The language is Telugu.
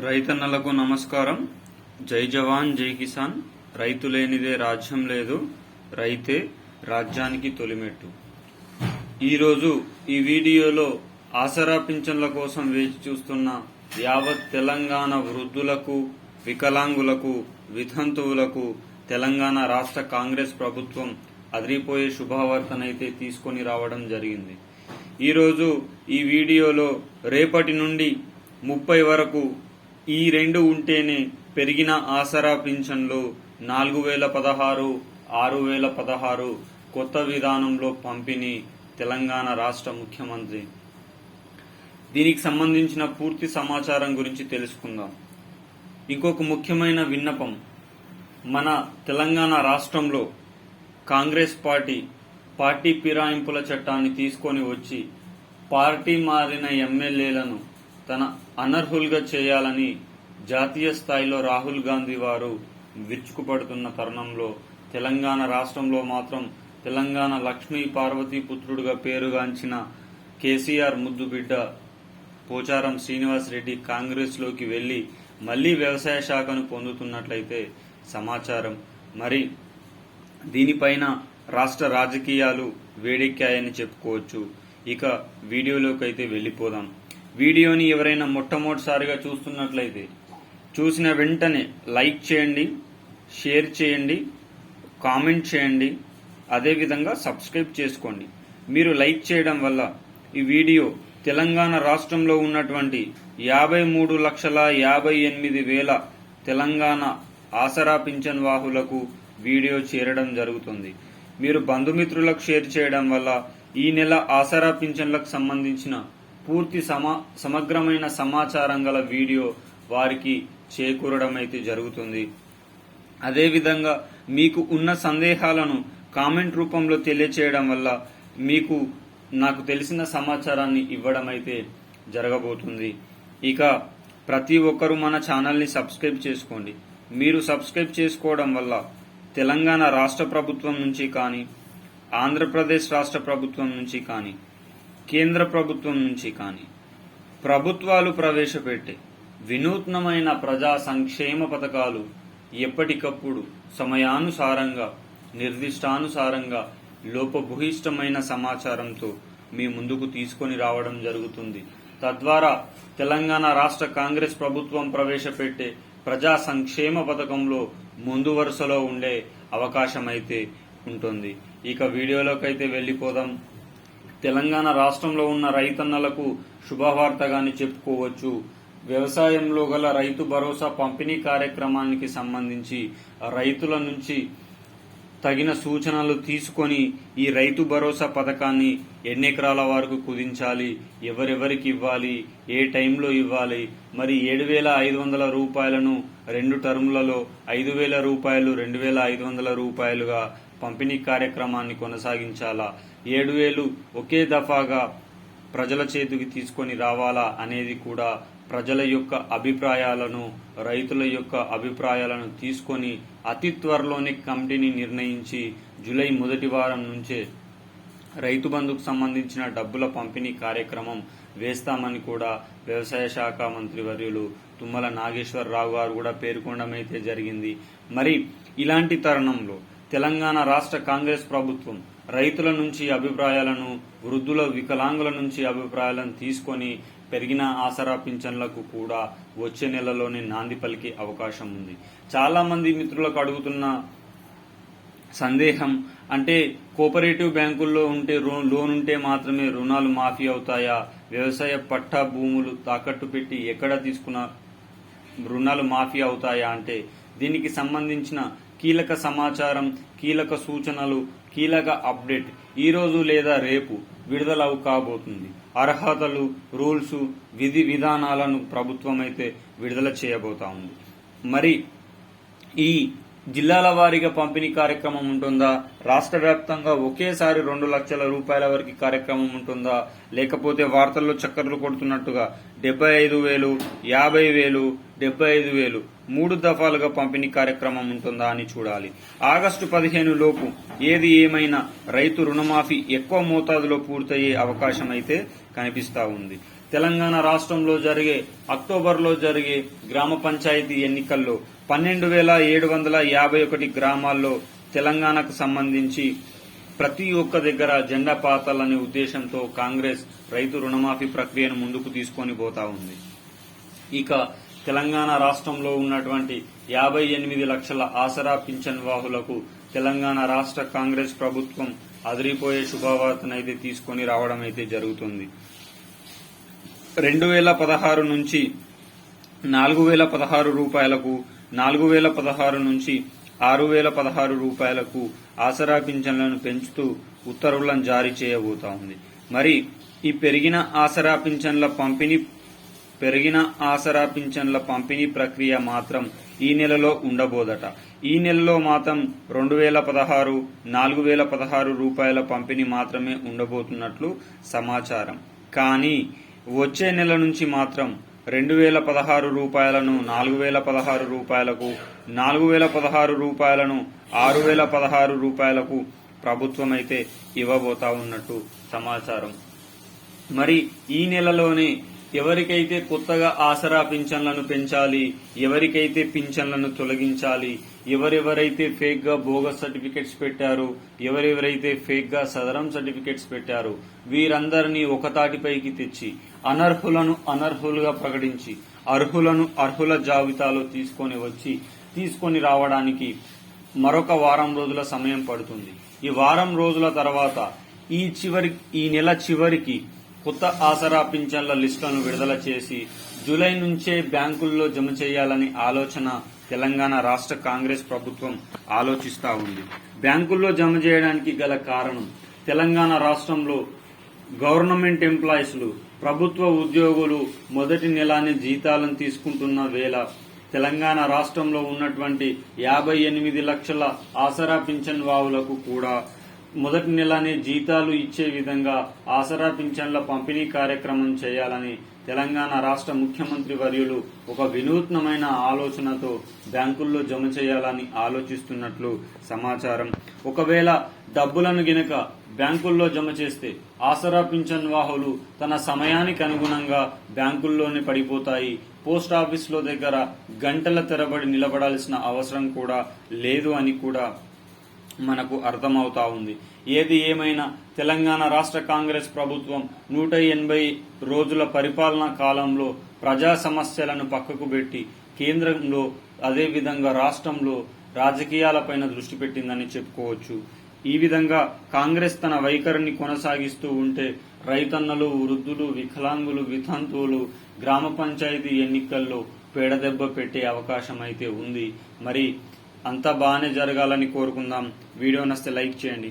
రైతన్నలకు నమస్కారం. జై జవాన్ జై కిసాన్. రైతు లేనిదే రాజ్యం లేదు, రైతే రాజ్యానికి తొలిమెట్టు. ఈరోజు ఈ వీడియోలో ఆసరా పింఛన్ల కోసం వేచి చూస్తున్న యావత్ తెలంగాణ వృద్ధులకు, వికలాంగులకు, వితంతువులకు తెలంగాణ రాష్ట్ర కాంగ్రెస్ ప్రభుత్వం అదిరిపోయే శుభవార్తనైతే తీసుకొని రావడం జరిగింది. ఈరోజు ఈ వీడియోలో రేపటి నుండి 30 వరకు ఈ రెండు ఉంటేనే పెరిగిన ఆసరా పింఛన్లు 4016, 6016 కొత్త విధానంలో పంపిణీ తెలంగాణ రాష్ట్ర ముఖ్యమంత్రి. దీనికి సంబంధించిన పూర్తి సమాచారం గురించి తెలుసుకుందాం. ఇంకొక ముఖ్యమైన విన్నపం, మన తెలంగాణ రాష్ట్రంలో కాంగ్రెస్ పార్టీ ఫిరాయింపుల చట్టాన్ని తీసుకొని వచ్చి పార్టీ మారిన ఎమ్మెల్యేలను తన అనర్హులుగా చేయాలని జాతీయ స్థాయిలో రాహుల్ గాంధీ వారు విరుచుకుపడుతున్న తరుణంలో తెలంగాణ రాష్ట్రంలో మాత్రం తెలంగాణ లక్ష్మీ పార్వతీ పుత్రుడుగా పేరుగాంచిన కేసీఆర్ ముద్దు బిడ్డ పోచారం శ్రీనివాస్ రెడ్డి కాంగ్రెస్ లోకి వెళ్లి మళ్లీ వ్యవసాయ శాఖను పొందుతున్నట్లయితే సమాచారం. మరి దీనిపైన రాష్ట్ర రాజకీయాలు వేడెక్కాయని చెప్పుకోవచ్చు. ఇక వీడియోలోకి అయితే వెళ్లిపోదాం. వీడియోని ఎవరైనా మొట్టమొదటిసారిగా చూస్తున్నట్లయితే చూసిన వెంటనే లైక్ చేయండి, షేర్ చేయండి, కామెంట్ చేయండి, అదేవిధంగా సబ్స్క్రైబ్ చేసుకోండి. మీరు లైక్ చేయడం వల్ల ఈ వీడియో తెలంగాణ రాష్ట్రంలో ఉన్నటువంటి 53,58,000 తెలంగాణ ఆసరా పింఛన్ వాహులకు వీడియో చేరడం జరుగుతుంది. మీరు బంధుమిత్రులకు షేర్ చేయడం వల్ల ఈ నెల ఆసరా పింఛన్లకు సంబంధించిన పూర్తి సమగ్రమైన సమాచారం గల వీడియో వారికి చేకూరడం అయితే జరుగుతుంది. అదేవిధంగా మీకు ఉన్న సందేహాలను కామెంట్ రూపంలో తెలియచేయడం వల్ల మీకు నాకు తెలిసిన సమాచారాన్ని ఇవ్వడం అయితే జరగబోతుంది. ఇక ప్రతి ఒక్కరూ మన ఛానల్ని సబ్స్క్రైబ్ చేసుకోండి. మీరు సబ్స్క్రైబ్ చేసుకోవడం వల్ల తెలంగాణ రాష్ట్ర ప్రభుత్వం నుంచి కానీ, ఆంధ్రప్రదేశ్ రాష్ట్ర ప్రభుత్వం నుంచి కానీ, కేంద్ర ప్రభుత్వం నుంచి కానీ ప్రభుత్వాలు ప్రవేశపెట్టే వినూత్నమైన ప్రజా సంక్షేమ పథకాలు ఎప్పటికప్పుడు సమయానుసారంగా, నిర్దిష్టానుసారంగా లోపభూయిష్టమైన సమాచారంతో మీ ముందుకు తీసుకొని రావడం జరుగుతుంది. తద్వారా తెలంగాణ రాష్ట్ర కాంగ్రెస్ ప్రభుత్వం ప్రవేశపెట్టే ప్రజా సంక్షేమ పథకంలో ముందు వరుసలో ఉండే అవకాశం అయితే ఉంటుంది. ఇక వీడియోలోకైతే వెళ్లిపోదాం. తెలంగాణ రాష్ట్రంలో ఉన్న రైతన్నలకు శుభవార్తగాని చెప్పుకోవచ్చు. వ్యవసాయంలో గల రైతు భరోసా పంపిణీ కార్యక్రమానికి సంబంధించి రైతుల నుంచి తగిన సూచనలు తీసుకొని ఈ రైతు భరోసా పథకాన్ని ఎన్ని ఎకరాల వరకు కుదించాలి, ఎవరెవరికి ఇవ్వాలి, ఏ టైంలో ఇవ్వాలి, మరి 7,500 రూపాయలను 2 టర్ములలో 5,000 రూపాయలు 2,500 రూపాయలుగా పంపిణీ కార్యక్రమాన్ని కొనసాగించాలా, 7,000 ఒకే దఫాగా ప్రజల చేతికి తీసుకొని రావాలా అనేది కూడా ప్రజల యొక్క అభిప్రాయాలను, రైతుల యొక్క అభిప్రాయాలను తీసుకొని అతి త్వరలోనే కమిటీని నిర్ణయించి జూలై మొదటి వారం నుంచే రైతు బంధుకు సంబంధించిన డబ్బుల పంపిణీ కార్యక్రమం వేస్తామని కూడా వ్యవసాయ శాఖ మంత్రి వర్యులు తుమ్మల నాగేశ్వరరావు గారు కూడా పేర్కొనడం అయితే జరిగింది. మరి ఇలాంటి తరుణంలో తెలంగాణ రాష్ట్ర కాంగ్రెస్ ప్రభుత్వం రైతుల నుంచి అభిప్రాయాలను, వృద్ధుల, వికలాంగుల నుంచి అభిప్రాయాలను తీసుకొని పెరిగిన ఆసరా పింఛన్లకు కూడా వచ్చే నెలలోనే నాంది పలికే అవకాశం ఉంది. చాలా మంది మిత్రులకు అడుగుతున్న సందేహం, అంటే కోఆపరేటివ్ బ్యాంకుల్లో ఉంటే లోన్ ఉంటే మాత్రమే రుణాలు మాఫీ అవుతాయా, వ్యవసాయ పట్టా భూములు తాకట్టు పెట్టి ఎక్కడ తీసుకున్న రుణాలు మాఫీ అవుతాయా అంటే దీనికి సంబంధించిన కీలక సమాచారం, కీలక సూచనలు, కీలక అప్డేట్ ఈ రోజు లేదా రేపు విడుదల కాబోతుంది. అర్హతలు, రూల్స్, విధి విధానాలను ప్రభుత్వం అయితే విడుదల చేయబోతా ఉంది. మరి ఈ జిల్లాల వారీగా పంపిణీ కార్యక్రమం ఉంటుందా, రాష్ట్ర వ్యాప్తంగా ఒకేసారి 2 లక్షల రూపాయల వరకు కార్యక్రమం ఉంటుందా, లేకపోతే వార్తల్లో చక్కర్లు కొడుతున్నట్టుగా 75,000, 50,000, 75,000 3 దఫాలుగా పంపిణీ కార్యక్రమం ఉంటుందా అని చూడాలి. ఆగస్టు 15 లోపు ఏది ఏమైనా రైతు రుణమాఫీ ఎక్కువ మోతాదులో పూర్తయ్యే అవకాశం అయితే కనిపిస్తా ఉంది. తెలంగాణ రాష్ట్రంలో జరిగే అక్టోబర్లో జరిగే గ్రామ పంచాయతీ ఎన్నికల్లో 12,751 గ్రామాల్లో తెలంగాణకు సంబంధించి ప్రతి ఒక్క దగ్గర జెండా పాతాలనే ఉద్దేశంతో కాంగ్రెస్ రైతు రుణమాఫీ ప్రక్రియను ముందుకు తీసుకొని పోతా ఉంది. ఇక తెలంగాణ రాష్ట్రంలో ఉన్నటువంటి 58 లక్షల ఆసరా పింఛన్ వాహులకు తెలంగాణ రాష్ట్ర కాంగ్రెస్ ప్రభుత్వం అదిరిపోయే శుభవార్తనైతే తీసుకొని రావడం అయితే జరుగుతుంది. 2016 నుంచి 4,016 రూపాయలకు, 4,016 నుంచి 6,016 రూపాయలకు ఆసరా పింఛన్లను పెంచుతూ ఉత్తర్వులను జారీ చేయబోతా ఉంది. మరి ఈ పెరిగిన ఆసరా పింఛన్ల పంపిణీ ప్రక్రియ మాత్రం ఈ నెలలో ఉండబోదట. ఈ నెలలో మాత్రం 2,016, 4,016 రూపాయల పంపిణీ మాత్రమే ఉండబోతున్నట్లు సమాచారం. కానీ వచ్చే నెల నుంచి మాత్రం 2,016 రూపాయలను 4,016 రూపాయలకు, 4,016 రూపాయలను 6,016 రూపాయలకు ప్రభుత్వం అయితే ఇవ్వబోతా ఉన్నట్టు సమాచారం. మరి ఈ నెలలోనే ఎవరికైతే కొత్తగా ఆసరా పింఛన్లను పెంచాలి, ఎవరికైతే పింఛన్లను తొలగించాలి, ఎవరెవరైతే ఫేక్ గా బోగస్ సర్టిఫికెట్స్ పెట్టారో, ఎవరెవరైతే ఫేక్ గా సదరం సర్టిఫికెట్స్ పెట్టారో వీరందరినీ ఒకతాటిపైకి తెచ్చి అనర్హులను అనర్హులుగా ప్రకటించి అర్హులను అర్హుల జాబితాలో తీసుకొని రావడానికి మరొక వారం రోజుల సమయం పడుతుంది. ఈ వారం రోజుల తర్వాత ఈ నెల చివరికి కొత్త ఆసరా పింఛన్ల లిస్టులను విడుదల చేసి జూలై నుంచే బ్యాంకుల్లో జమ చేయాలని ఆలోచన తెలంగాణ రాష్ట్ర కాంగ్రెస్ ప్రభుత్వం ఆలోచిస్తా ఉంది. బ్యాంకుల్లో జమ చేయడానికి గల కారణం తెలంగాణ రాష్ట్రంలో గవర్నమెంట్ ఎంప్లాయీస్లు, ప్రభుత్వ ఉద్యోగులు మొదటి నెలానే జీతాలను తీసుకుంటున్న వేళ తెలంగాణ రాష్ట్రంలో ఉన్నటువంటి 58 లక్షల ఆసరా పింఛన్ వాహులకు కూడా మొదటి నెలనే జీతాలు ఇచ్చే విధంగా ఆసరా పింఛన్ల పంపిణీ కార్యక్రమం చేయాలని తెలంగాణ రాష్ట్ర ముఖ్యమంత్రి వర్యులు ఒక వినూత్నమైన ఆలోచనతో బ్యాంకుల్లో జమ చేయాలని ఆలోచిస్తున్నట్లు సమాచారం. ఒకవేళ డబ్బులను గినక బ్యాంకుల్లో జమ చేస్తే ఆసరా పింఛన్ వాహులు తన సమయానికి అనుగుణంగా బ్యాంకుల్లోనే పడిపోతాయి. పోస్ట్ ఆఫీసులో దగ్గర గంటల తరబడి నిలబడాల్సిన అవసరం కూడా లేదు అని కూడా మనకు అర్థమవుతా ఉంది. ఏది ఏమైనా తెలంగాణ రాష్ట్ర కాంగ్రెస్ ప్రభుత్వం 180 రోజుల పరిపాలనా కాలంలో ప్రజా సమస్యలను పక్కకు పెట్టి కేంద్రంలో అదేవిధంగా రాష్ట్రంలో రాజకీయాలపైన దృష్టి పెట్టిందని చెప్పుకోవచ్చు. ఈ విధంగా కాంగ్రెస్ తన వైఖరిని కొనసాగిస్తూ ఉంటే రైతన్నలు, వృద్ధులు, వికలాంగులు, వితంతువులు గ్రామ పంచాయతీ ఎన్నికల్లో పేడదెబ్బ పెట్టే అవకాశం అయితే ఉంది. మరి అంతా బాగానే జరగాలని కోరుకుందాం. వీడియో నచ్చితే లైక్ చేయండి.